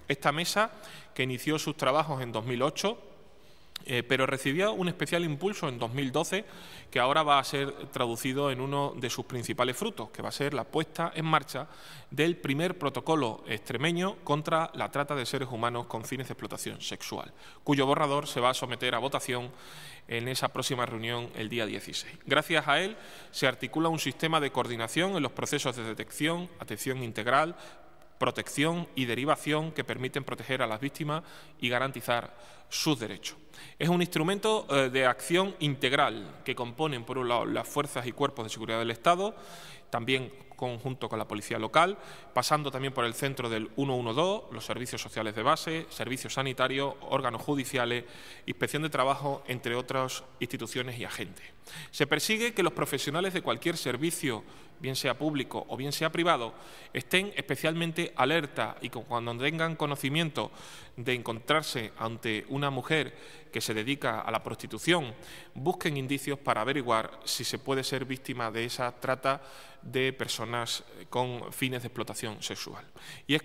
Esta mesa, que inició sus trabajos en 2008, pero recibió un especial impulso en 2012, que ahora va a ser traducido en uno de sus principales frutos, que va a ser la puesta en marcha del primer protocolo extremeño contra la trata de seres humanos con fines de explotación sexual, cuyo borrador se va a someter a votación en esa próxima reunión el día 16. Gracias a él se articula un sistema de coordinación en los procesos de detección, atención integral, protección y derivación que permiten proteger a las víctimas y garantizar sus derechos. Es un instrumento de acción integral que componen, por un lado, las fuerzas y cuerpos de seguridad del Estado, también conjunto con la policía local, pasando también por el centro del 112, los servicios sociales de base, servicios sanitarios, órganos judiciales, inspección de trabajo, entre otras instituciones y agentes. Se persigue que los profesionales de cualquier servicio, bien sea público o bien sea privado, estén especialmente alerta y cuando tengan conocimiento de encontrarse ante una mujer que se dedica a la prostitución, busquen indicios para averiguar si se puede ser víctima de esa trata de personas con fines de explotación sexual. Y es